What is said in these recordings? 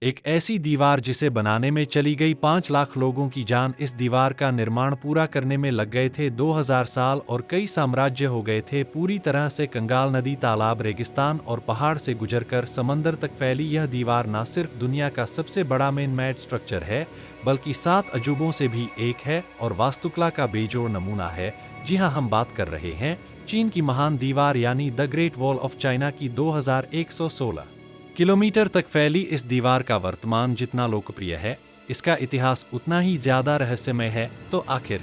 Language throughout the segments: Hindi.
एक ऐसी दीवार जिसे बनाने में चली गई 5 लाख लोगों की जान। इस दीवार का निर्माण पूरा करने में लग गए थे 2000 साल और कई साम्राज्य हो गए थे पूरी तरह से कंगाल नदी, तालाब, रेगिस्तान और पहाड़ से गुजरकर समंदर तक फैली यह दीवार न सिर्फ दुनिया का सबसे बड़ा मैन मेड स्ट्रक्चर है, बल्कि 7 अजूबों से भी एक है और वास्तुकला का बेजोड़ नमूना है। जी हाँ, हम बात कर रहे हैं चीन की महान दीवार यानी the great wall of China की। 2116 किलोमीटर तक फैली इस दीवार का वर्तमान जितना लोकप्रिय है, इसका इतिहास उतना ही ज्यादा रहस्यमय है। तो आखिर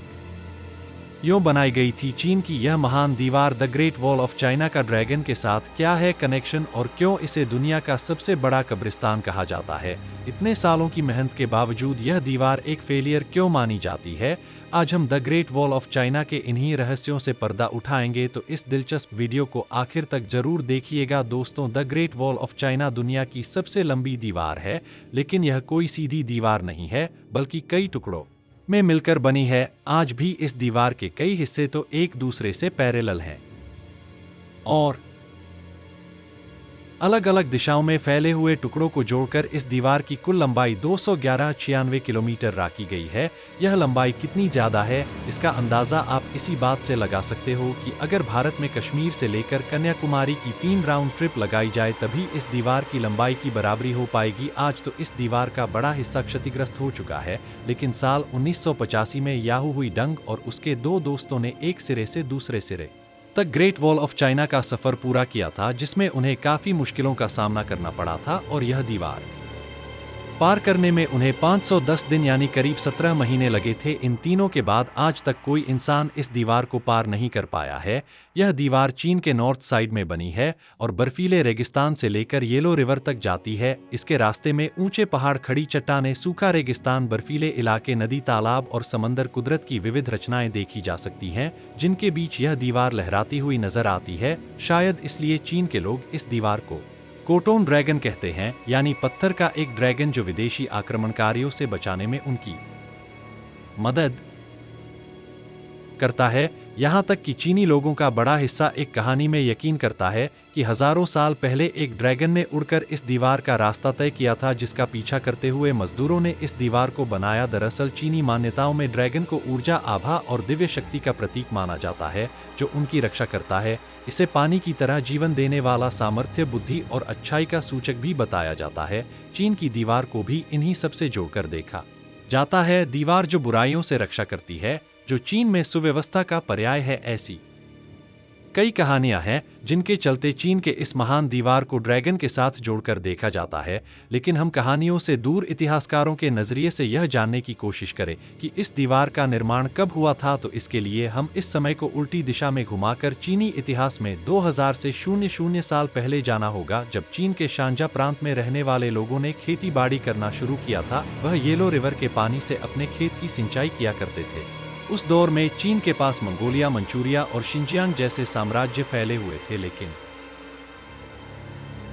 यूं बनाई गई थी चीन की यह महान दीवार the great wall of China का ड्रैगन के साथ क्या है कनेक्शन और क्यों इसे दुनिया का सबसे बड़ा कब्रिस्तान कहा जाता है? इतने सालों की मेहनत के बावजूद यह दीवार एक फेलियर क्यों मानी जाती है? आज हम the great wall of China के इन्हीं रहस्यों से पर्दा उठाएंगे, तो इस दिलचस्प वीडियो को आखिर तक जरूर देखिएगा। दोस्तों, the great wall of China दुनिया की सबसे लंबी दीवार है, लेकिन यह कोई सीधी दीवार नहीं है, बल्कि कई टुकड़ों में मिलकर बनी है। आज भी इस दीवार के कई हिस्से तो एक दूसरे से पैरेलल हैं और अलग अलग दिशाओं में फैले हुए टुकड़ों को जोड़कर इस दीवार की कुल लंबाई 211.96 किलोमीटर रखी गई है। यह लंबाई कितनी ज्यादा है, इसका अंदाजा आप इसी बात से लगा सकते हो कि अगर भारत में कश्मीर से लेकर कन्याकुमारी की 3 राउंड ट्रिप लगाई जाए तभी इस दीवार की लंबाई की बराबरी हो पाएगी। आज तो इस दीवार का बड़ा हिस्सा क्षतिग्रस्त हो चुका है, लेकिन साल 1985 में याहू हुई डंग और उसके 2 दोस्तों ने एक सिरे से दूसरे सिरे तक ग्रेट वॉल ऑफ चाइना का सफर पूरा किया था, जिसमें उन्हें काफी मुश्किलों का सामना करना पड़ा था और यह दीवार पार करने में उन्हें 510 दिन यानी करीब 17 महीने लगे थे। इन तीनों के बाद आज तक कोई इंसान इस दीवार को पार नहीं कर पाया है। यह दीवार चीन के नॉर्थ साइड में बनी है और बर्फीले रेगिस्तान से लेकर येलो रिवर तक जाती है। इसके रास्ते में ऊंचे पहाड़, खड़ी चट्टानें, सूखा रेगिस्तान, बर्फीले इलाके, नदी, तालाब और समंदर, कुदरत की विविध रचनाएं देखी जा सकती हैं, जिनके बीच यह दीवार लहराती हुई नजर आती है। शायद इसलिए चीन के लोग इस दीवार को कोटोन ड्रैगन कहते हैं, यानी पत्थर का एक ड्रैगन जो विदेशी आक्रमणकारियों से बचाने में उनकी मदद करता है। यहाँ तक कि चीनी लोगों का बड़ा हिस्सा एक कहानी में यकीन करता है कि हजारों साल पहले एक ड्रैगन ने उड़कर इस दीवार का रास्ता तय किया था, जिसका पीछा करते हुए मजदूरों ने इस दीवार को बनाया। दरअसल चीनी मान्यताओं में ड्रैगन को ऊर्जा, आभा और दिव्य शक्ति का प्रतीक माना जाता है, जो उनकी रक्षा करता है। इसे पानी की तरह जीवन देने वाला, सामर्थ्य, बुद्धि और अच्छाई का सूचक भी बताया जाता है। चीन की दीवार को भी इन्हीं सबसे जोड़कर देखा जाता है। दीवार जो बुराइयों से रक्षा करती है, जो चीन में सुव्यवस्था का पर्याय है। ऐसी कई कहानियां हैं जिनके चलते चीन के इस महान दीवार को ड्रैगन के साथ जोड़कर देखा जाता है, लेकिन हम कहानियों से दूर इतिहासकारों के नजरिए से यह जानने की कोशिश करें कि इस दीवार का निर्माण कब हुआ था। तो इसके लिए हम इस समय को उल्टी दिशा में घुमाकर चीनी इतिहास में 2000 से 00 साल पहले जाना होगा, जब चीन के शांजा प्रांत में रहने वाले लोगों ने खेती बाड़ी करना शुरू किया था। वह येलो रिवर के पानी से अपने खेत की सिंचाई किया करते थे। उस दौर में चीन के पास मंगोलिया, मंचूरिया और शिनजियांग जैसे साम्राज्य फैले हुए थे, लेकिन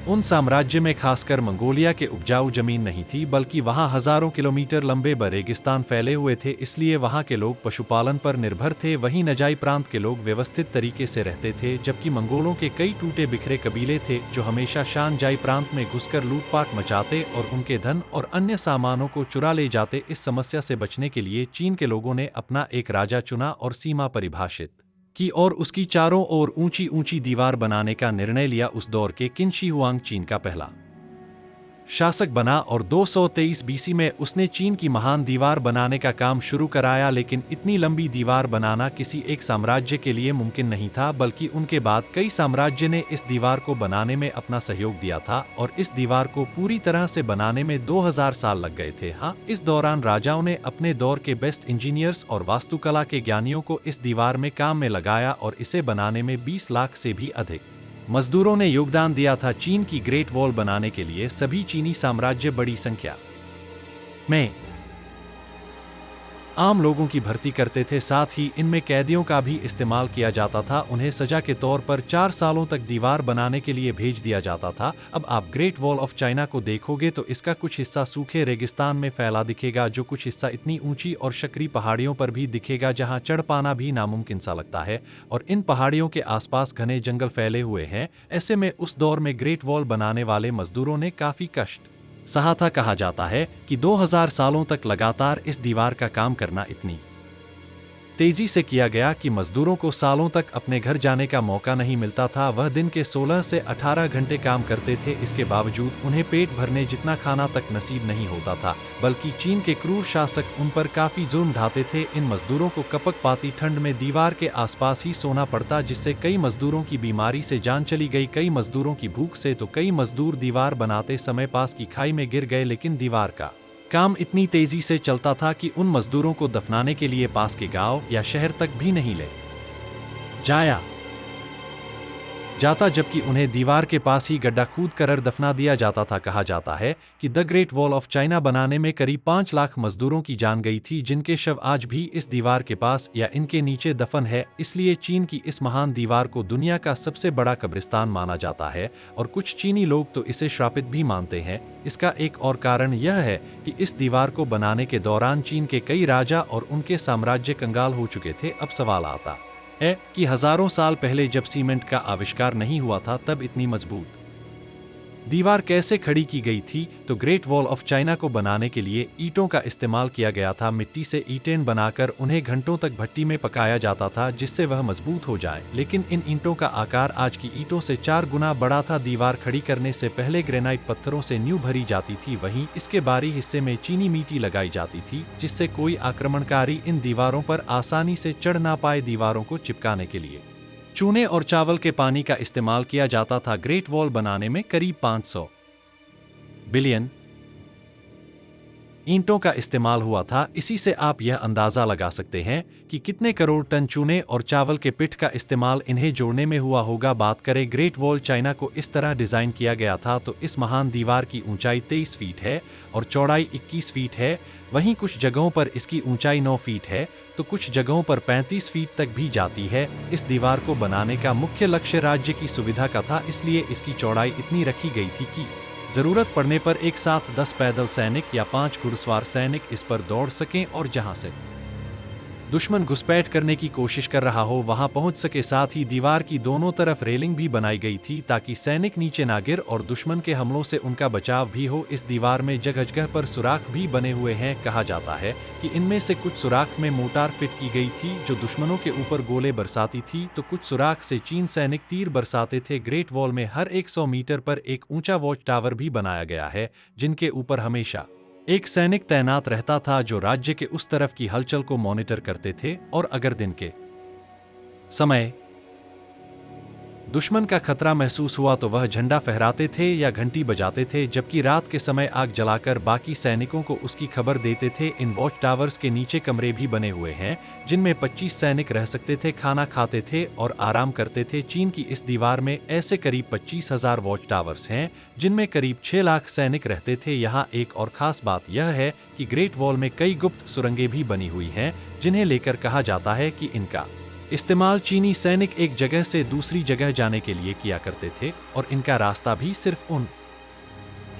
उन साम्राज्य में खासकर मंगोलिया के उपजाऊ जमीन नहीं थी, बल्कि वहां हजारों किलोमीटर लंबे रेगिस्तान फैले हुए थे। इसलिए वहां के लोग पशुपालन पर निर्भर थे। वहीं नजाई प्रांत के लोग व्यवस्थित तरीके से रहते थे, जबकि मंगोलों के कई टूटे बिखरे कबीले थे जो हमेशा शानजाई प्रांत में घुसकर लूटपाट मचाते और उनके धन और अन्य सामानों को चुरा ले जाते। इस समस्या से बचने के लिए चीन के लोगों ने अपना एक राजा चुना और सीमा परिभाषित की और उसकी चारों ओर ऊंची ऊंची दीवार बनाने का निर्णय लिया। उस दौर के किन शी हुआंग चीन का पहला शासक बना और 223 बीसी में उसने चीन की महान दीवार बनाने का काम शुरू कराया। लेकिन इतनी लंबी दीवार बनाना किसी एक साम्राज्य के लिए मुमकिन नहीं था, बल्कि उनके बाद कई साम्राज्य ने इस दीवार को बनाने में अपना सहयोग दिया था और इस दीवार को पूरी तरह से बनाने में 2000 साल लग गए थे। हाँ, इस दौरान राजाओं ने अपने दौर के बेस्ट इंजीनियर्स और वास्तुकला के ज्ञानियों को इस दीवार में काम में लगाया और इसे बनाने में 20 लाख से भी अधिक मजदूरों ने योगदान दिया था। चीन की ग्रेट वॉल बनाने के लिए सभी चीनी साम्राज्य बड़ी संख्या में आम लोगों की भर्ती करते थे, साथ ही इनमें कैदियों का भी इस्तेमाल किया जाता था। उन्हें सजा के तौर पर 4 सालों तक दीवार बनाने के लिए भेज दिया जाता था। अब आप ग्रेट वॉल ऑफ चाइना को देखोगे तो इसका कुछ हिस्सा सूखे रेगिस्तान में फैला दिखेगा, जो कुछ हिस्सा इतनी ऊंची और शकरी पहाड़ियों पर भी दिखेगा जहां चढ़ पाना भी नामुमकिन सा लगता है। और इन पहाड़ियों के आसपास घने जंगल फैले हुए हैं। ऐसे में उस दौर में ग्रेट वॉल बनाने वाले मजदूरों ने काफी कष्ट सहा था। कहा जाता है कि 2000 सालों तक लगातार इस दीवार का काम करना इतनी तेजी से किया गया कि मजदूरों को सालों तक अपने घर जाने का मौका नहीं मिलता था। वह दिन के 16 से 18 घंटे काम करते थे। इसके बावजूद उन्हें पेट भरने जितना खाना तक नसीब नहीं होता था, बल्कि चीन के क्रूर शासक उन पर काफी जुल्म ढाते थे। इन मजदूरों को कपकपाती ठंड में दीवार के आसपास ही सोना पड़ता, जिससे कई मजदूरों की बीमारी से जान चली गई, कई मजदूरों की भूख से तो कई मजदूर दीवार बनाते समय पास की खाई में गिर गए। लेकिन दीवार का काम इतनी तेजी से चलता था कि उन मजदूरों को दफनाने के लिए पास के गांव या शहर तक भी नहीं ले जाया जाता, जबकि उन्हें दीवार के पास ही गड्ढा खूद कर दफना दिया जाता था। कहा जाता है कि the great wall of China बनाने में करीब 5 लाख मजदूरों की जान गई थी, जिनके शव आज भी इस दीवार के पास या इनके नीचे दफन है। इसलिए चीन की इस महान दीवार को दुनिया का सबसे बड़ा कब्रिस्तान माना जाता है, और कुछ चीनी लोग तो इसे श्रापित भी मानते हैं। इसका एक और कारण यह है कि इस दीवार को बनाने के दौरान चीन के कई राजा और उनके साम्राज्य कंगाल हो चुके थे। अब सवाल आता है कि हजारों साल पहले जब सीमेंट का आविष्कार नहीं हुआ था, तब इतनी मजबूत दीवार कैसे खड़ी की गई थी? तो ग्रेट वॉल ऑफ चाइना को बनाने के लिए ईंटों का इस्तेमाल किया गया था। मिट्टी से ईंटें बनाकर उन्हें घंटों तक भट्टी में पकाया जाता था, जिससे वह मजबूत हो जाए। लेकिन इन ईंटों का आकार आज की ईंटों से 4 गुना बड़ा था। दीवार खड़ी करने से पहले ग्रेनाइट पत्थरों से नींव भरी जाती थी, वहीं इसके बाहरी हिस्से में चीनी मिट्टी लगाई जाती थी, जिससे कोई आक्रमणकारी इन दीवारों पर आसानी से चढ़ ना पाए। दीवारों को चिपकाने के लिए चूने और चावल के पानी का इस्तेमाल किया जाता था। ग्रेट वॉल बनाने में करीब 500 बिलियन ईंटों का इस्तेमाल हुआ था। इसी से आप यह अंदाजा लगा सकते हैं कि कितने करोड़ टन चूने और चावल के पिट का इस्तेमाल इन्हें जोड़ने में हुआ होगा। बात करें ग्रेट वॉल चाइना को इस तरह डिजाइन किया गया था, तो इस महान दीवार की ऊंचाई 23 फीट है और चौड़ाई 21 फीट है। वहीं कुछ जगहों पर इसकी ऊंचाई 9 फीट है, तो कुछ जगहों पर 35 फीट तक भी जाती है। इस दीवार को बनाने का मुख्य लक्ष्य राज्य की सुविधा का था, इसलिए इसकी चौड़ाई इतनी रखी गई थी कि जरूरत पड़ने पर एक साथ 10 पैदल सैनिक या 5 घुड़सवार सैनिक इस पर दौड़ सकें और जहां से दुश्मन घुसपैठ करने की कोशिश कर रहा हो वहां पहुंच सके। साथ ही दीवार की दोनों तरफ रेलिंग भी बनाई गई थी, ताकि सैनिक नीचे ना गिर और दुश्मन के हमलों से उनका बचाव भी हो। इस दीवार में जगह जगह पर सुराख भी बने हुए हैं। कहा जाता है कि इनमें से कुछ सुराख में मोटार फिट की गई थी, जो दुश्मनों के ऊपर गोले बरसाती थी, तो कुछ सुराख से चीन सैनिक तीर बरसाते थे। ग्रेट वॉल में हर 100 मीटर पर एक ऊंचा वॉच टावर भी बनाया गया है, जिनके ऊपर हमेशा एक सैनिक तैनात रहता था, जो राज्य के उस तरफ की हलचल को मॉनिटर करते थे। और अगर दिन के समय दुश्मन का खतरा महसूस हुआ तो वह झंडा फहराते थे या घंटी बजाते थे, जबकि रात के समय आग जलाकर बाकी सैनिकों को उसकी खबर देते थे। इन वॉच टावर्स के नीचे कमरे भी बने हुए हैं, जिनमें 25 सैनिक रह सकते थे, खाना खाते थे और आराम करते थे। चीन की इस दीवार में ऐसे करीब 25,000 वॉच टावर्स हैं, जिनमें करीब 6 लाख सैनिक रहते थे। यहाँ एक और खास बात यह है कि ग्रेट वॉल में कई गुप्त सुरंगें भी बनी हुई हैं, जिन्हें लेकर कहा जाता है कि इनका इस्तेमाल चीनी सैनिक एक जगह से दूसरी जगह जाने के लिए किया करते थे, और इनका रास्ता भी सिर्फ उन्हें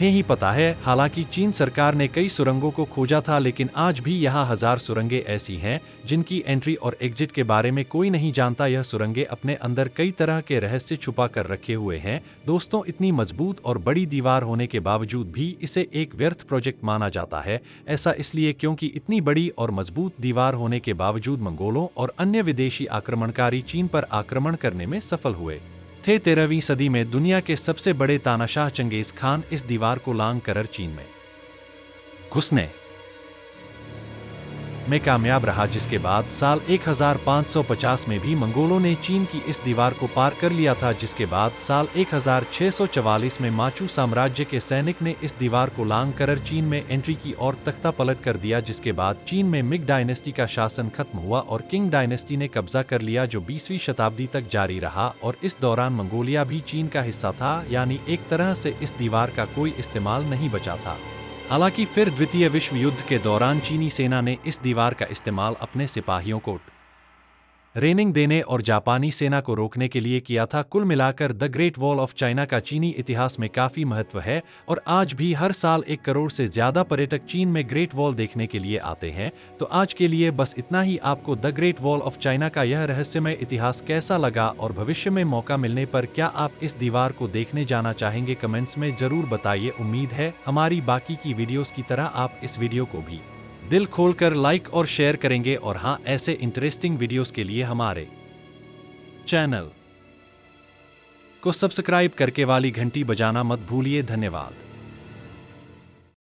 ही पता है। हालांकि चीन सरकार ने कई सुरंगों को खोजा था, लेकिन आज भी यहाँ 1000 सुरंगें ऐसी हैं जिनकी एंट्री और एग्जिट के बारे में कोई नहीं जानता। यह सुरंगें अपने अंदर कई तरह के रहस्य छुपा कर रखे हुए हैं। दोस्तों, इतनी मजबूत और बड़ी दीवार होने के बावजूद भी इसे एक व्यर्थ प्रोजेक्ट माना जाता है। ऐसा इसलिए क्योंकि इतनी बड़ी और मजबूत दीवार होने के बावजूद मंगोलों और अन्य विदेशी आक्रमणकारी चीन पर आक्रमण करने में सफल हुए थे। 13वीं सदी में दुनिया के सबसे बड़े तानाशाह चंगेज खान इस दीवार को लांघ कर चीन में घुसने में कामयाब रहा, जिसके बाद साल 1550 में भी मंगोलों ने चीन की इस दीवार को पार कर लिया था। जिसके बाद साल 1644 में माचू साम्राज्य के सैनिक ने इस दीवार को लांघ कर चीन में एंट्री की और तख्ता पलट कर दिया। जिसके बाद चीन में मिंग डायनेस्टी का शासन खत्म हुआ और किंग डायनेस्टी ने कब्जा कर लिया, जो 20वीं शताब्दी तक जारी रहा। और इस दौरान मंगोलिया भी चीन का हिस्सा था, यानी एक तरह से इस दीवार का कोई इस्तेमाल नहीं बचा था। हालांकि फिर द्वितीय विश्व युद्ध के दौरान चीनी सेना ने इस दीवार का इस्तेमाल अपने सिपाहियों को रेनिंग देने और जापानी सेना को रोकने के लिए किया था। कुल मिलाकर the great wall of China का चीनी इतिहास में काफी महत्व है और आज भी हर साल 1 करोड़ से ज्यादा पर्यटक चीन में ग्रेट वॉल देखने के लिए आते हैं। तो आज के लिए बस इतना ही। आपको the great wall of China का यह रहस्यमय इतिहास कैसा लगा और भविष्य में मौका मिलने पर क्या आप इस दीवार को देखने जाना चाहेंगे? कमेंट्स में जरूर बताइए। उम्मीद है हमारी बाकी की वीडियोस की तरह आप इस वीडियो को भी दिल खोलकर लाइक और शेयर करेंगे। और हाँ, ऐसे इंटरेस्टिंग वीडियोस के लिए हमारे चैनल को सब्सक्राइब करके वाली घंटी बजाना मत भूलिए। धन्यवाद।